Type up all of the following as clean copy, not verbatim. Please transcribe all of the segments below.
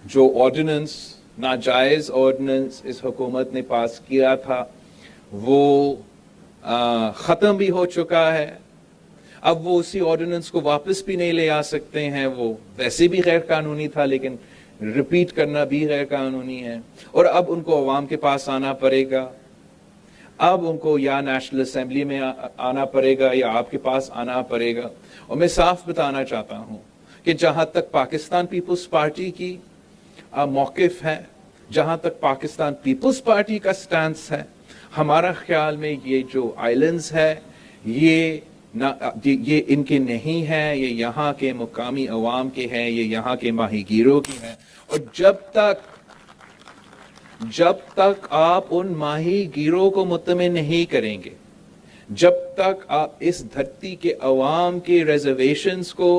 جو آرڈیننس ناجائز آرڈیننس اس حکومت نے پاس کیا تھا وہ ختم بھی ہو چکا ہے. اب وہ اسی آرڈیننس کو واپس بھی نہیں لے آ سکتے ہیں. وہ ویسے بھی غیر قانونی تھا لیکن ریپیٹ کرنا بھی غیر قانونی ہے. اور اب ان کو عوام کے پاس آنا پڑے گا. اب ان کو یا نیشنل اسمبلی میں آنا پڑے گا یا آپ کے پاس آنا پڑے گا. اور میں صاف بتانا چاہتا ہوں کہ جہاں تک پاکستان پیپلز پارٹی کی موقف ہے, جہاں تک پاکستان پیپلز پارٹی کا سٹانس ہے, ہمارا خیال میں یہ جو آئلینڈز ہے یہ ان کے نہیں ہیں, یہ یہاں کے مقامی عوام کے ہیں, یہ یہاں کے ماہی گیروں کی ہیں. اور جب تک آپ ان ماہی گیروں کو مطمئن نہیں کریں گے, جب تک آپ اس دھرتی کے عوام کے ریزرویشنز کو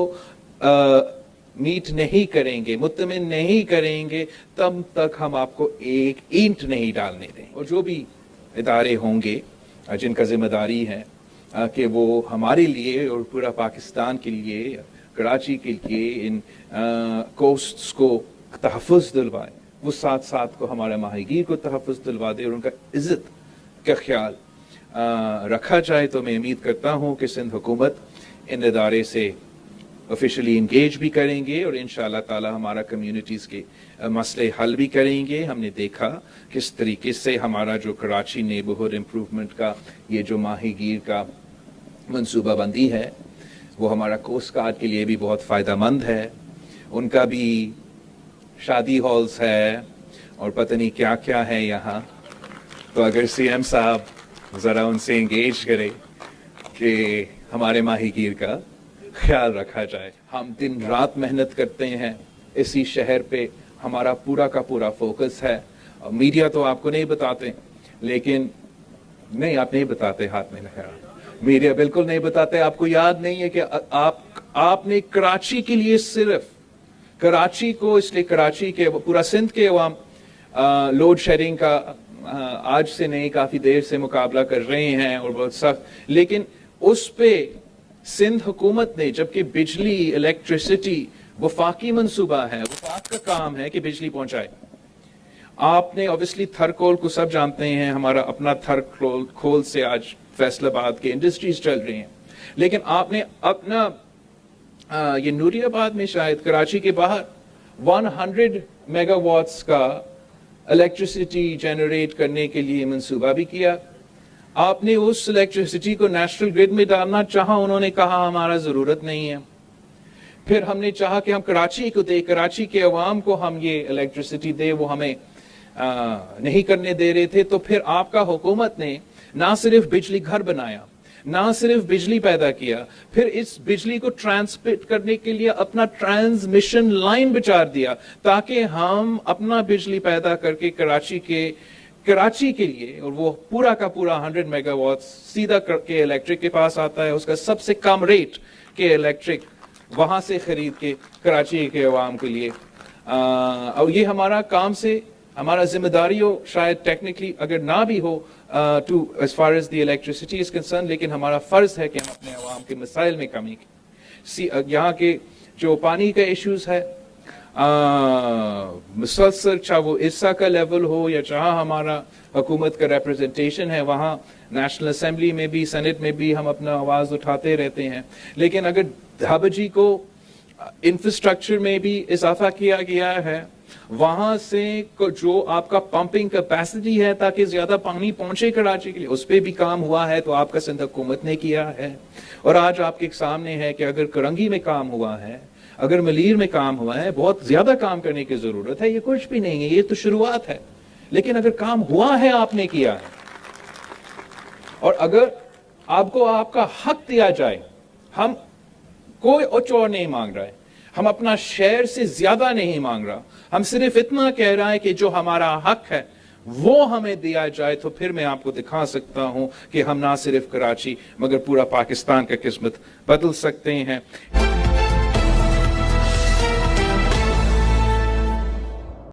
میٹ نہیں کریں گے, مطمئن نہیں کریں گے, تب تک ہم آپ کو ایک اینٹ نہیں ڈالنے دیں. اور جو بھی ادارے ہوں گے جن کا ذمہ داری ہے کہ وہ ہمارے لیے اور پورا پاکستان کے لیے, کراچی کے لیے ان کوسٹس کو تحفظ دلوائیں, وہ ساتھ ساتھ کو ہمارے ماہی گیر کو تحفظ دلوا دے اور ان کا عزت کا خیال رکھا جائے. تو میں امید کرتا ہوں کہ سندھ حکومت ان ادارے سے آفیشلی انگیج بھی کریں گے اور انشاءاللہ تعالی ہمارا کمیونٹیز کے مسئلے حل بھی کریں گے. ہم نے دیکھا کس طریقے سے ہمارا جو کراچی نیبرہڈ امپروومنٹ کا یہ جو ماہی گیر کا منصوبہ بندی ہے وہ ہمارا کوسٹ گارڈ کے لیے بھی بہت فائدہ مند ہے. ان کا بھی شادی ہالز ہے اور پتہ نہیں کیا کیا ہے یہاں. تو اگر سی ایم صاحب ذرا ان سے انگیج کرے کہ ہمارے ماہی گیر کا خیال رکھا جائے. ہم دن رات محنت کرتے ہیں اسی شہر پہ, ہمارا پورا کا پورا فوکس ہے. میڈیا تو آپ کو نہیں بتاتے, لیکن نہیں آپ نہیں بتاتے, ہاتھ میں لگا, میڈیا بالکل نہیں بتاتے. آپ کو یاد نہیں ہے کہ آپ نے کراچی کے لیے صرف کراچی کو, اس لیے کراچی کے پورا سندھ کے عوام لوڈ شیڈنگ کا آج سے نہیں کافی دیر سے مقابلہ کر رہے ہیں اور بہت سخت, لیکن اس پہ سندھ حکومت نے, جبکہ بجلی الیکٹریسٹی وفاقی منصوبہ ہے, وفاق کا کام ہے کہ بجلی پہنچائے. آپ نے اوبیسلی تھرکول کو سب جانتے ہیں, ہمارا اپنا تھرکول سے آج فیصل آباد کے انڈسٹریز چل رہی ہیں, لیکن آپ نے اپنا یہ نوری آباد میں شاید کراچی کے باہر 100 میگا واٹس کا الیکٹریسٹی جنریٹ کرنے کے لیے منصوبہ بھی کیا. آپ نے اس الیکٹریسٹی کو نیشنل گرڈ میں ڈالنا چاہا, انہوں نے کہا ہمارا ضرورت نہیں ہے. پھر ہم نے چاہا کہ ہم کراچی کو دے, کراچی کے عوام کو ہم یہ الیکٹریسٹی دے, وہ ہمیں نہیں کرنے دے رہے تھے. تو پھر آپ کا حکومت نے نہ صرف بجلی گھر بنایا, نہ صرف بجلی پیدا کیا, پھر اس بجلی کو ٹرانسمٹ کرنے کے لیے اپنا ٹرانسمیشن لائن بچار دیا تاکہ ہم اپنا بجلی پیدا کر کے کراچی کے لیے, اور وہ پورا کا پورا 100 میگا واٹ سیدھا کر کے الیکٹرک کے پاس آتا ہے, اس کا سب سے کم ریٹ کے الیکٹرک وہاں سے خرید کے کراچی کے عوام کے لیے. اور یہ ہمارا کام سے ہمارا ذمہ داری ہو, شاید ٹیکنیکلی اگر نہ بھی ہو ٹو as far as the electricity is concerned, لیکن ہمارا فرض ہے کہ ہم اپنے عوام کے مسائل میں کمی یہاں کے جو پانی کا ایشوز ہے مسلسل, چاہے وہ عرصہ کا لیول ہو یا جہاں ہمارا حکومت کا ریپرزنٹیشن ہے, وہاں نیشنل اسمبلی میں بھی سینٹ میں بھی ہم اپنا آواز اٹھاتے رہتے ہیں. لیکن اگر دھابجی کو انفراسٹرکچر میں بھی اضافہ کیا گیا ہے, وہاں سے جو آپ کا پمپنگ کیپیسٹی ہے تاکہ زیادہ پانی پہنچے کراچی کے لیے, اس پہ بھی کام ہوا ہے, تو آپ کا سندھ حکومت نے کیا ہے. اور آج آپ کے سامنے ہے کہ اگر کرنگی میں کام ہوا ہے, اگر ملیر میں کام ہوا ہے, بہت زیادہ کام کرنے کی ضرورت ہے, یہ کچھ بھی نہیں ہے, یہ تو شروعات ہے. لیکن اگر کام ہوا ہے, آپ نے کیا ہے, اور اگر آپ کو آپ کا حق دیا جائے, ہم کوئی اور نہیں مانگ رہا ہے, ہم اپنا شہر سے زیادہ نہیں مانگ رہا, ہم صرف اتنا کہہ رہا ہے کہ جو ہمارا حق ہے وہ ہمیں دیا جائے, تو پھر میں آپ کو دکھا سکتا ہوں کہ ہم نہ صرف کراچی مگر پورا پاکستان کا قسمت بدل سکتے ہیں.